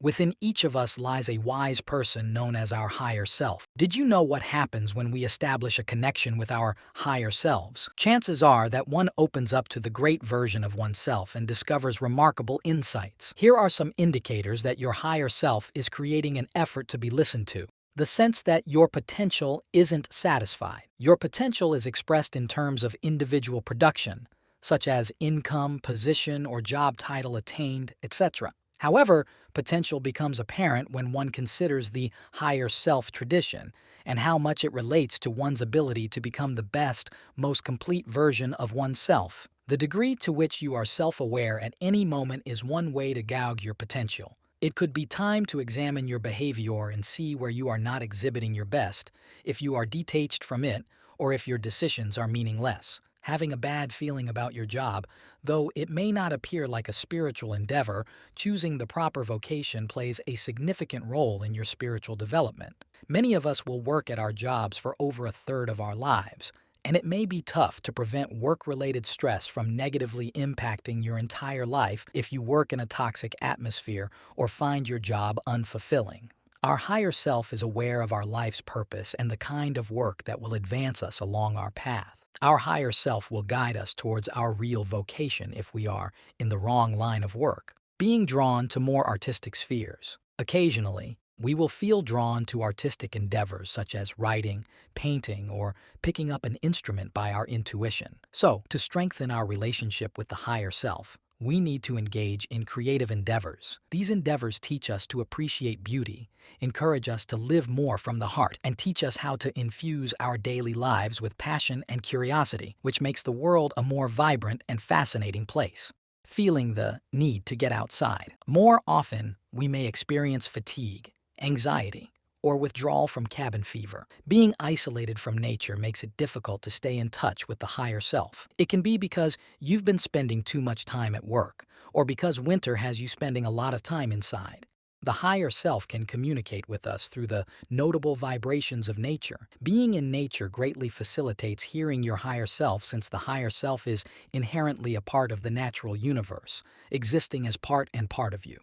Within each of us lies a wise person known as our higher self. Did you know what happens when we establish a connection with our higher selves? Chances are that one opens up to the great version of oneself and discovers remarkable insights. Here are some indicators that your higher self is creating an effort to be listened to. The sense that your potential isn't satisfied. Your potential is expressed in terms of individual production, such as income, position, or job title attained, etc. However, potential becomes apparent when one considers the higher self tradition and how much it relates to one's ability to become the best, most complete version of oneself. The degree to which you are self-aware at any moment is one way to gauge your potential. It could be time to examine your behavior and see where you are not exhibiting your best, if you are detached from it, or if your decisions are meaningless. Having a bad feeling about your job, though it may not appear like a spiritual endeavor, choosing the proper vocation plays a significant role in your spiritual development. Many of us will work at our jobs for over a third of our lives, and it may be tough to prevent work-related stress from negatively impacting your entire life if you work in a toxic atmosphere or find your job unfulfilling. Our higher self is aware of our life's purpose and the kind of work that will advance us along our path. Our higher self will guide us towards our real vocation if we are in the wrong line of work. Being drawn to more artistic spheres. Occasionally, we will feel drawn to artistic endeavors such as writing, painting, or picking up an instrument by our intuition. So, to strengthen our relationship with the higher self, we need to engage in creative endeavors. These endeavors teach us to appreciate beauty, encourage us to live more from the heart, and teach us how to infuse our daily lives with passion and curiosity, which makes the world a more vibrant and fascinating place. Feeling the need to get outside. More often, we may experience fatigue, anxiety, or withdrawal from cabin fever. Being isolated from nature makes it difficult to stay in touch with the higher self. It can be because you've been spending too much time at work, or because winter has you spending a lot of time inside. The higher self can communicate with us through the notable vibrations of nature. Being in nature greatly facilitates hearing your higher self, since the higher self is inherently a part of the natural universe, existing as part and part of you.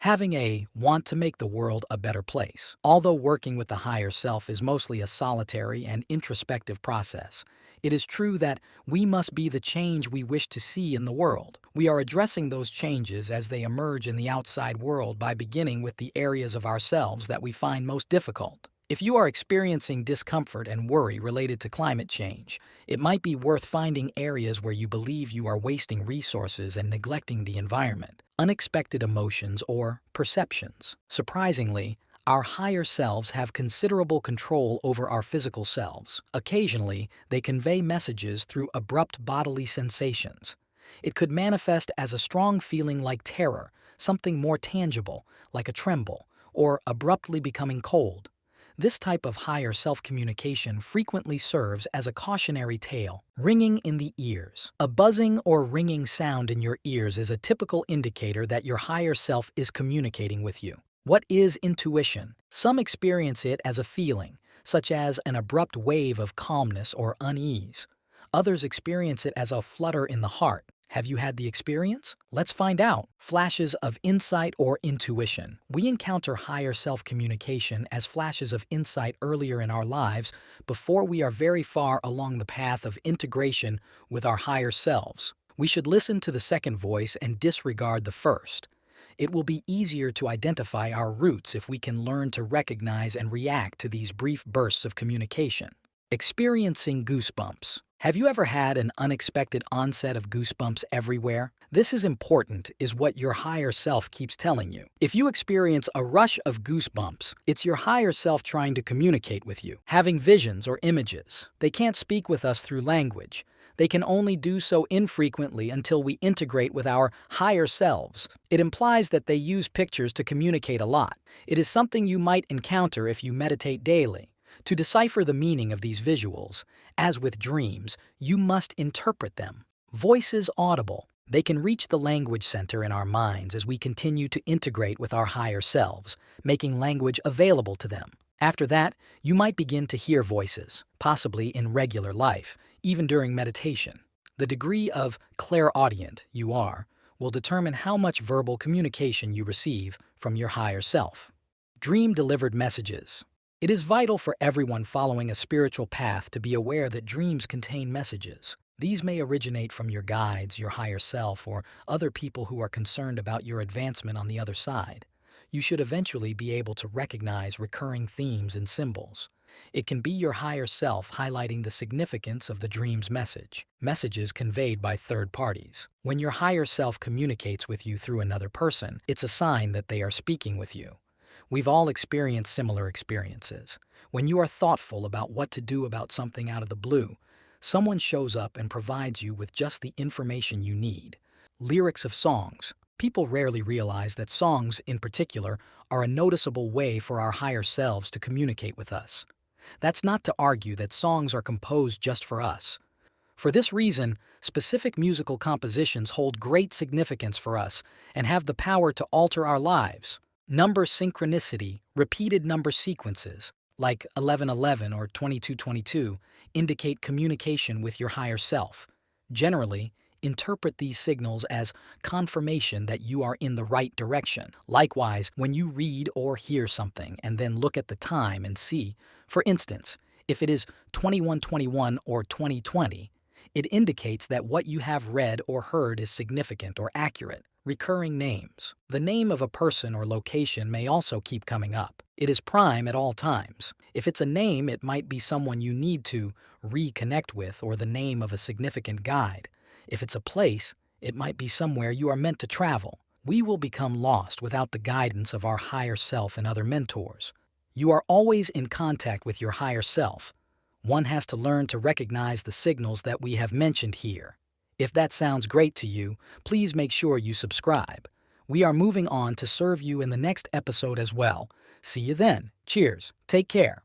Having a want to make the world a better place. Although working with the higher self is mostly a solitary and introspective process, it is true that we must be the change we wish to see in the world. We are addressing those changes as they emerge in the outside world by beginning with the areas of ourselves that we find most difficult. If you are experiencing discomfort and worry related to climate change, it might be worth finding areas where you believe you are wasting resources and neglecting the environment. Unexpected emotions or perceptions. Surprisingly, our higher selves have considerable control over our physical selves. Occasionally, they convey messages through abrupt bodily sensations. It could manifest as a strong feeling like terror, something more tangible, like a tremble, or abruptly becoming cold. This type of higher self-communication frequently serves as a cautionary tale. Ringing in the ears. A buzzing or ringing sound in your ears is a typical indicator that your higher self is communicating with you. What is intuition? Some experience it as a feeling, such as an abrupt wave of calmness or unease. Others experience it as a flutter in the heart. Have you had the experience? Let's find out. Flashes of insight or intuition. We encounter higher self-communication as flashes of insight earlier in our lives before we are very far along the path of integration with our higher selves. We should listen to the second voice and disregard the first. It will be easier to identify our roots if we can learn to recognize and react to these brief bursts of communication. Experiencing goosebumps. Have you ever had an unexpected onset of goosebumps everywhere? This is important, is what your higher self keeps telling you. If you experience a rush of goosebumps, it's your higher self trying to communicate with you. Having visions or images. They can't speak with us through language. They can only do so infrequently until we integrate with our higher selves. It implies that they use pictures to communicate a lot. It is something you might encounter if you meditate daily. To decipher the meaning of these visuals, as with dreams, you must interpret them. Voices audible. They can reach the language center in our minds as we continue to integrate with our higher selves, making language available to them. After that, you might begin to hear voices, possibly in regular life, even during meditation. The degree of clairaudient you are will determine how much verbal communication you receive from from your higher self. Dream-delivered messages. It is vital for everyone following a spiritual path to be aware that dreams contain messages. These may originate from your guides, your higher self, or other people who are concerned about your advancement on the other side. You should eventually be able to recognize recurring themes and symbols. It can be your higher self highlighting the significance of the dream's message. Messages conveyed by third parties. When your higher self communicates with you through another person, it's a sign that they are speaking with you. We've all experienced similar experiences. When you are thoughtful about what to do about something out of the blue, someone shows up and provides you with just the information you need. Lyrics of songs. People rarely realize that songs, in particular, are a noticeable way for our higher selves to communicate with us. That's not to argue that songs are composed just for us. For this reason, specific musical compositions hold great significance for us and have the power to alter our lives. Number synchronicity, repeated number sequences, like 1111 or 2222, indicate communication with your higher self. Generally, interpret these signals as confirmation that you are in the right direction. Likewise, when you read or hear something and then look at the time and see, for instance, if it is 2121 or 2020, it indicates that what you have read or heard is significant or accurate. Recurring names. The name of a person or location may also keep coming up. It is prime at all times. If it's a name, it might be someone you need to reconnect with or the name of a significant guide. If it's a place, it might be somewhere you are meant to travel. We will become lost without the guidance of our higher self and other mentors. You are always in contact with your higher self. One has to learn to recognize the signals that we have mentioned here. If that sounds great to you, please make sure you subscribe. We are moving on to serve you in the next episode as well. See you then. Cheers. Take care.